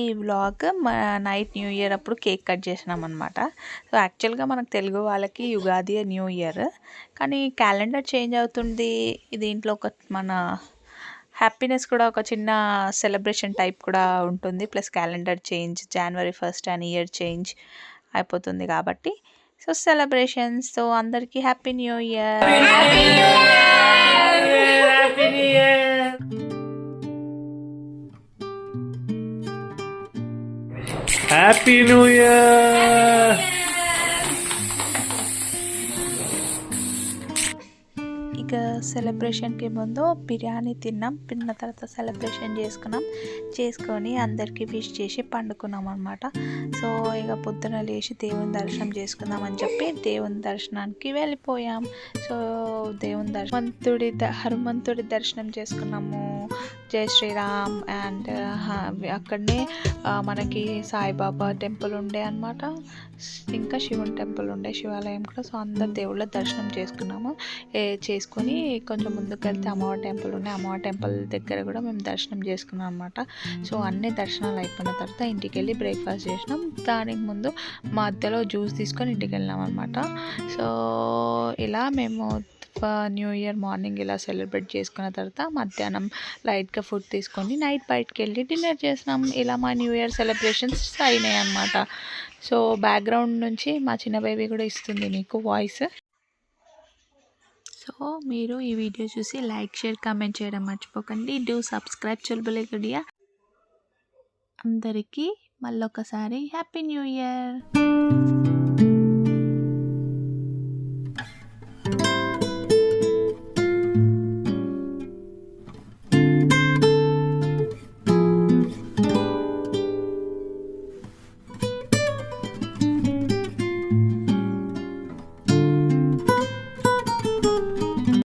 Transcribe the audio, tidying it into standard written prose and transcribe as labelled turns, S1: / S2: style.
S1: ఈ vlog night new year అప్పుడు cake cut చేసినాం అనమాట. సో యాక్చువల్గా మనకు తెలుగు వాళ్ళకి యుగాది న్యూ ఇయర్, కానీ క్యాలెండర్ చేంజ్ అవుతుంది. దీంట్లో ఒక మన హ్యాపీనెస్ కూడా ఒక చిన్న సెలబ్రేషన్ టైప్ కూడా ఉంటుంది. Plus calendar change January 1st and year change అయిపోతుంది కాబట్టి సో సెలబ్రేషన్స్. సో అందరికీ happy new year.
S2: Happy new year.
S1: ఇక సెలబ్రేషన్కి ముందు బిర్యానీ తిన్న తర్వాత సెలబ్రేషన్ చేసుకొని అందరికీ విష్ చేసి పండుకున్నాం అనమాట. సో ఇక పొద్దున లేచి దేవుని దర్శనం చేసుకుందామని చెప్పి దేవుని దర్శనానికి వెళ్ళిపోయాం. సో దేవుని హనుమంతుడి దర్శనం చేసుకున్నాము. జై శ్రీరామ్. అండ్ అక్కడనే మనకి సాయిబాబా టెంపుల్ ఉండే అనమాట, ఇంకా శివుని టెంపుల్ ఉండే, శివాలయం కూడా. సో అందరు దేవుళ్ళ దర్శనం చేసుకొని కొంచెం ముందుకు వెళ్తే అమ్మవారి టెంపుల్ ఉండే, అమ్మవారి టెంపుల్ దగ్గర కూడా మేము దర్శనం చేసుకున్నాం అనమాట. సో అన్ని దర్శనాలు అయిపోయిన తర్వాత ఇంటికి వెళ్ళి బ్రేక్ఫాస్ట్ చేసినాం. దానికి ముందు మధ్యలో జ్యూస్ తీసుకొని ఇంటికి వెళ్ళినాం అనమాట. సో ఇలా మేము న్యూ ఇయర్ మార్నింగ్ ఇలా సెలబ్రేట్ చేసుకున్న తర్వాత మధ్యాహ్నం లైట్గా ఫుడ్ తీసుకొని నైట్ బయటకు వెళ్ళి డిన్నర్ చేసినాం. ఇలా మా న్యూ ఇయర్ సెలబ్రేషన్స్ అయినాయి అనమాట. సో బ్యాక్గ్రౌండ్ నుంచి మా చిన్న బేబీ కూడా ఇస్తుంది మీకు వాయిస్. సో మీరు ఈ వీడియో చూసి లైక్, షేర్, కామెంట్ చేయడం మర్చిపోకండి. Do subscribe Chulbul idea. అందరికీ మళ్ళొకసారి హ్యాపీ న్యూ ఇయర్.